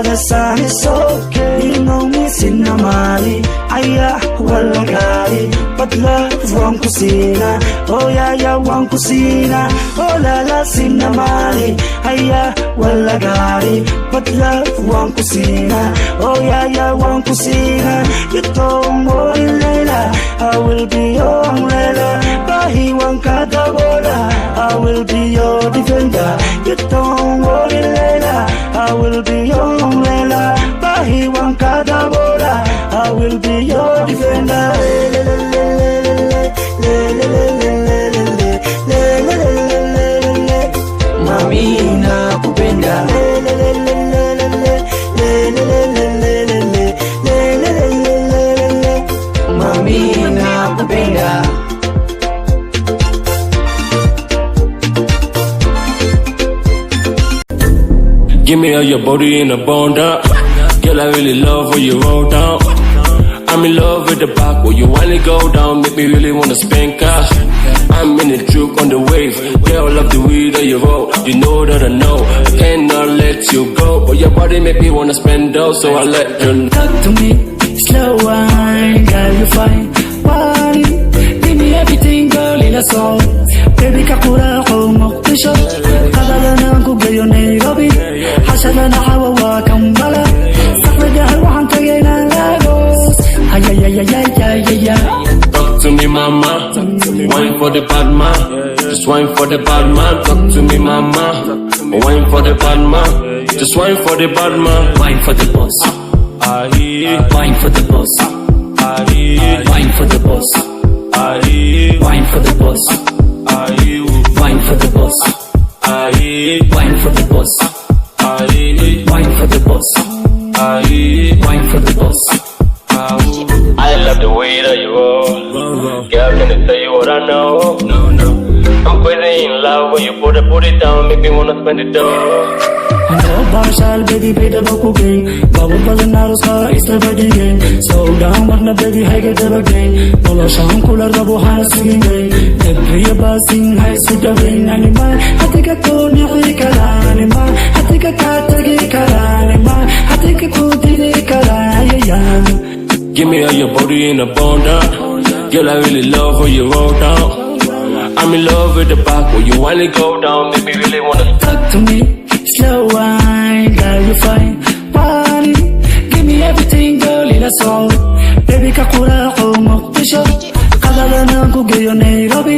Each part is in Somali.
the sun is okay. You know me, Sinamali, Aya, Walagari, but love won't kusina. Oh yeah, yeah, won't kusina. Oh la la, Sinamali, Aya, Walagari, but love won't kusina. Oh yeah, yeah, won't kusina. You don't worry, Layla, I will be your umbrella. Bahi won't kadabola, I will be your defender. You don't worry, Layla, I will be your umbrella. Bahi won't kadabola, I will be your defender. Mami nakupenda. Mami nakupenda. Give me all your body in a bunda. Girl, I really love when you roll down. I'm in love with the back where you wanna go down. Make me really wanna spend cash. I'm in the juke on the wave. Girl, love the way that you roll. You know that I know I cannot let you go, but your body make me wanna spend dough, so I let you know. Talk to me, slow wine, girl you fine. Wine, give me everything, girl in a song. Baby kakura ko moktisho. Kadala na ko gayo Nairobi. Hashala na hawa wa Kampala. Sakla dahil wahan tagay na Lagos. Ay ay ay ay ay ay ay. Talk to me, mama. Wine for the bad man. Just wine for the bad man. Talk to me, mama. Wine for the bad man. Just wine for the bad man. Wine for the boss. Wine for the boss. Wine for the boss. Wine for the boss. Wine for the boss. Wine for the boss. Wine for the boss. Wine for the boss. I love the way that you roll. Girl, can I tell you what I know? I'm crazy in love when you put it down, make me wanna spend it down. No partial, baby, pay the book again. Bubble doesn't know how it's the body game. So down, but no baby, I get the again. Polo sham cooler, the bohana singing game. Every buzzing, high suit of rain animal. I take a cold, you take a animal. I take a cat, take a animal. I take a cold, take a animal. Give me all your body in a bunda. Girl, I really love when you roll down. I'm in love with the back where you wanna go down, make me really wanna. Talk to me, slow wine, girl you fine. Wine, give me everything, girl in a song. Baby kakura ko moktisho. Kadala na ko gayo Nairobi.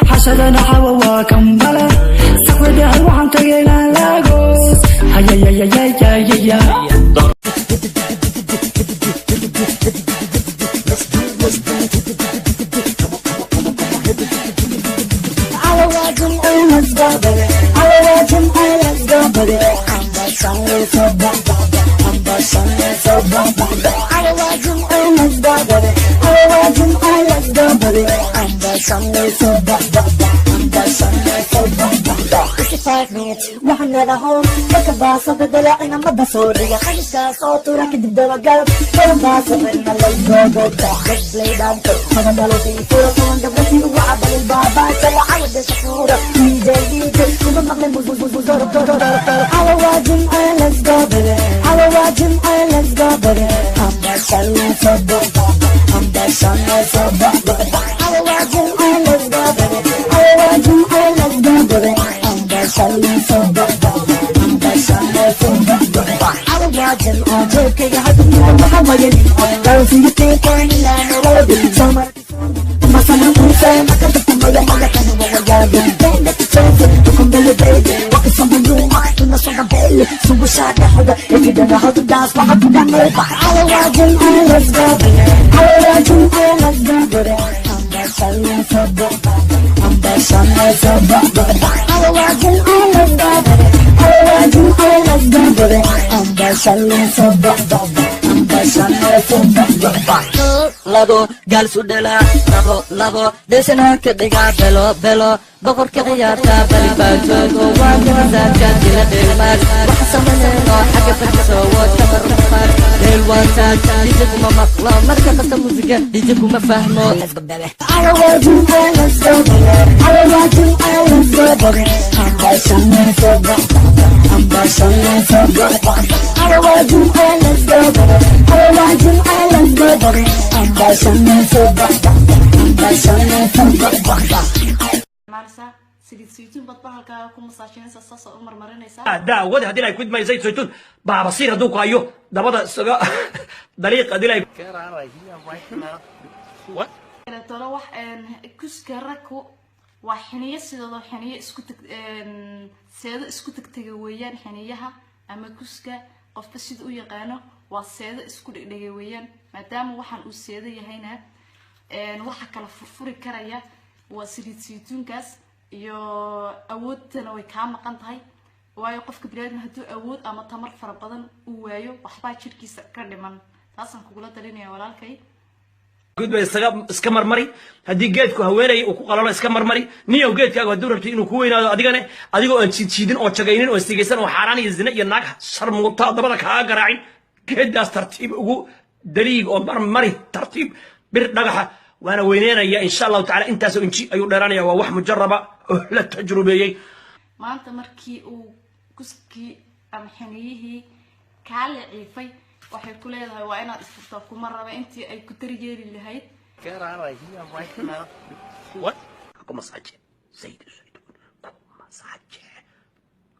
Hashala na hawa wa Kampala. Sakla dahil wahan tagay na Lagos. Ay ay ay ay ay ay ay. Let's go, baby. Let's go, baby. I'm the sun, so bad, I'm the sun, so bad. Let's go, baby. Let's go, baby. I'm the sun, so bad, I'm the sun, so bad. It's 5 minutes, وحنا لهون لك باصة بدلاقي نما بصوري خمسة صوت وراكد الدوقات فلم باصة بينا للجوجو let's play that أنا بلوتي فورة كمان دبلتي وعبل البابا سوا عود شفورة من جديد كل مغلي بوزور على واجم let's go baby على واجم let's go baby I'm the sun so bad I'm the sun so bad على واجم let's go baby على واجم let's go baby Salin so bad, I'm the sun so bad. I was watching all day, I had to know how I get on. Girls, you think I'm in love, so much. My son, I'm saying, I got to come away, I got to know what I'm doing. Then let the chance to come to the baby. Walking from the room, I can know some belly. So we shot the holder, if you don't know how to dance, what I put on my back. I was watching, let's go, I was watching, let's go, I'm the sun so bad, I'm the sun so bad. I was watching, let's go, I was watching, let's go, I'm the sun so bad, I'm the sun so bad. Labo, gal sudela, labo, desena que diga belo, bokor que ciyaarta bali baajogo waa miisaanka jilada mar waxa sameeyno xaga fadhiso wada marmar del wantan dijuma maqla marka qasta musiga dijuma fahmo I want you let's go I want you let's go I'm the sun so bad I'm the مارسا سيد سيتون بطبع الكا كم مساشين ساسا عمر مرينيسا daawad haddii ay kudmay zayd saytuun baabasiir hadduu ku hayo dabada isaga dariiq haddii ay tolo wax kuska rako waa xiniyo sidoo xiniyo isku tag seedo isku tagtay weeyaan xiniyaha ama kuska qofka sida u yaqaano waa seedo isku dhigay weeyaan maadaama waxaan uu seedo yahayna waxa kala furfuri karaya waa saliid saytuunkaas iyo awoodtana way ka maqan tahay waayo qofka bini'aadamka hadduu awood ama tamar fara badan uu waayo waxba jirkiisa ka dhiman taasan kugula talinayaa walaalkay gudbay iska marmari haddii geedku haweenay uu ku qalalo iska marmari niyow geedkaagu hadduu rabto inuu ku weynaado adigana adigoo aan jiidjiidin oo jagaynin oo istigaysan oo xaaraan iyo zina iyo naag sharmuuta dabada kaa garaacin geeddaas tartiib ugu daliig oo marmari tartiib bir dhagaxa وانا وينينا ان شاء الله تعالى انت سو انجي ايو ديرانيا waa wax mujarraba oo la tajrubeeyay maanta markii uu kuski ama xiniyihii kale ciifay waxay ku leedahay waa inaad isfurto kuma raba intii ay ku daryeeli lahayd what kuma saje zayd saytuun kuma saje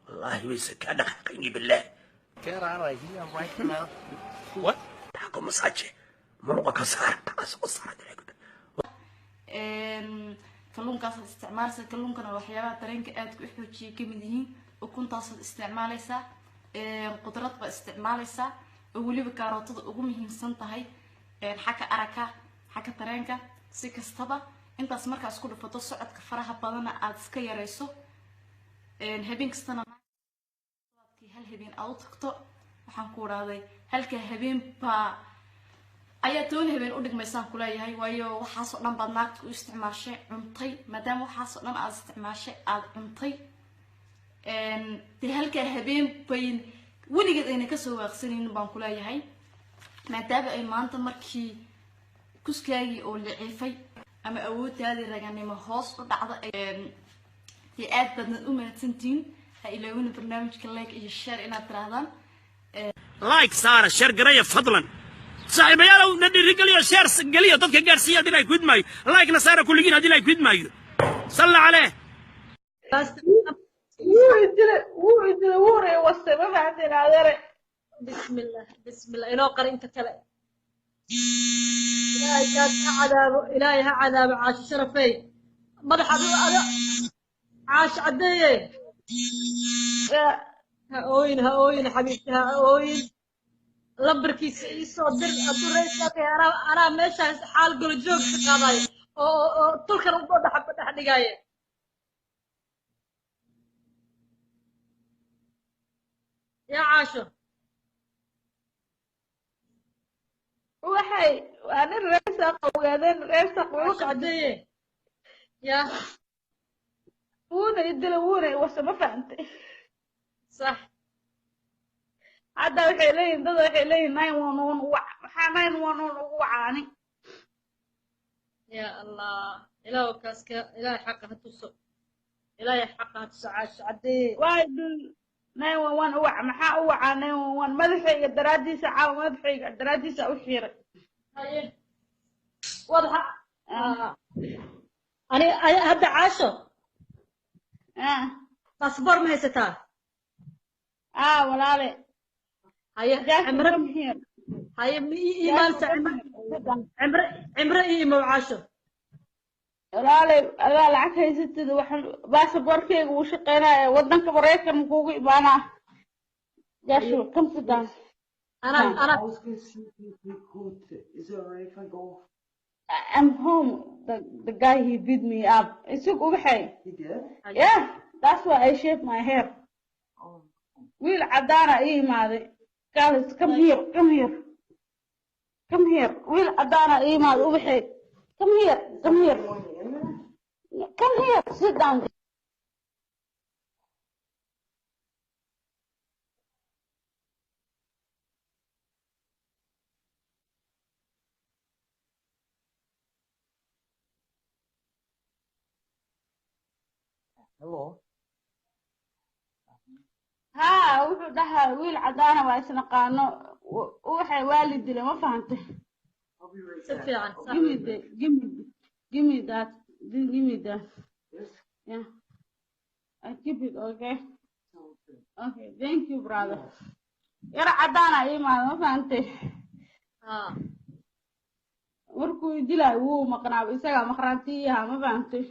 wallahi ويسك انا حقيني بالله what kuma saje مرقك صار صار kalluunkaas isticmaalsa kalluunkana waxyaabaha dareenka aad ku xoojiye kamid yihiin ukuntaas isticmaalaysa qudrad ba isticmaalaysa oo waliba kaarootada ugu muhiimsan tahay xaka araka xaka dareenka si kastaba intaas markaa isku dhufato socodka faraha badan aad iska yareyso habeen kastana hal habeen aad u tagto waxaan ku raadey halka habeen baa ayaa toon habeen u dhigmaysan kula yahay waayo waxa soo dhan baad naagta u isticmaashay cuntay maadaama waxa soo dhan aad isticmaashay aad cuntay halka habeen bayn weligeed ayna ka soo waaqsaneen baan kula yahay maadaama ay maanta markii kuskaagi oo liciifay ama awooddaadii raganimo hoos u dhacda ay aad badan u mahadsantiin ha ilaawina barnaamijka like iyo share inaad tirahdaan like saara share garaya fadlan صاحب يا لو ندي رجال يا شير قليه ضدك قارسيه دي لايك ماي لايك نصارى كلين هذه لايك ماي صلى عليه ووري وصل ما عندنا عذر بسم الله بسم الله إنه قرأ أنت كلا إلهي عذاب عاش شرفي مرحبا أنا عاش عدي هاوين حبيبتي هاوين لبركيس يصدر أدريسك أنا ماشي حال قول جوك قضايا أو تلك الوضع حبة حدقاية يا عاشو وحي أنا الرئيسة وقاعدين الرئيسة وش عدية يا ونا يدلوني وش ما فهمت صح عدا waxay leeyihiin dad waxay leeyihiin 911 waxa 911 ugu wacaani ya allah ilaahu kaaska ilaahay xaqa hatuso ilaahay xaqa hatuso caash cadee waadul 911 wac maxaa u wacaa 911 madaxayga daraadiisa caaw madaxayga daraadiisa u xiiray haye wadaha ani hadda caasho passport ma haysataa walaale هيا إيمان عمرة إيه موعاشة لا العك هي ستة وحن بس بوركي وشقينا ودنك بريك مكوي بانا جاشو كم سدان أنا I'm home. The guy he beat me up. It's so good. Yeah, that's why I shaved my hair. Will Adana email. Guys, come here, come here. Come here. Will Adana email over here. Come here, come here. Come here, sit down. Hello. ها wuxuu dhahaa wiil cadaana waa isnaqaano waxay waalid dile ma fahantay si fiican sax give me that yeah I keep it okay thank you brother yar cadaana imaado ma fahantay markuu dilay wuu maqnaa isaga maqraantiyaha ma fahantay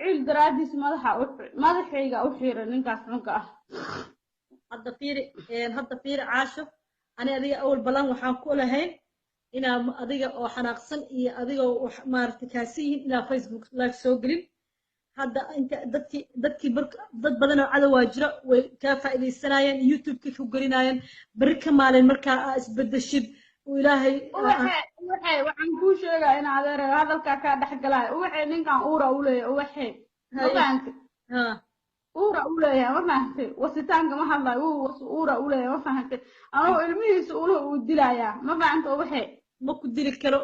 il daraadis madaxayga u xiran ninkaas xunka ah hadda fiiri caasho ani adiga awal balan waxaan ku lahayn inaa adiga oo xanaaqsan iyo adiga oo maaragtay kaasiin inaa Facebook live soo gelin hadda inta dadkii dad badan oo cadow waa jira way ka faa'iideysanayeen YouTube-ka ku gelinayeen bari ka maalin markaa isbedeshid ilaahay waxaan ku sheegaa in adeer hadalka ka dhaxgalay waxay ninkan uura u leeyahay waxay uura u leeyahay ma fahantay wasitaanka ma hadlay uura u leeyahay ma fahantay anoo ilmihiisa uu dilaya ma fahantay waxay ma ku dili karo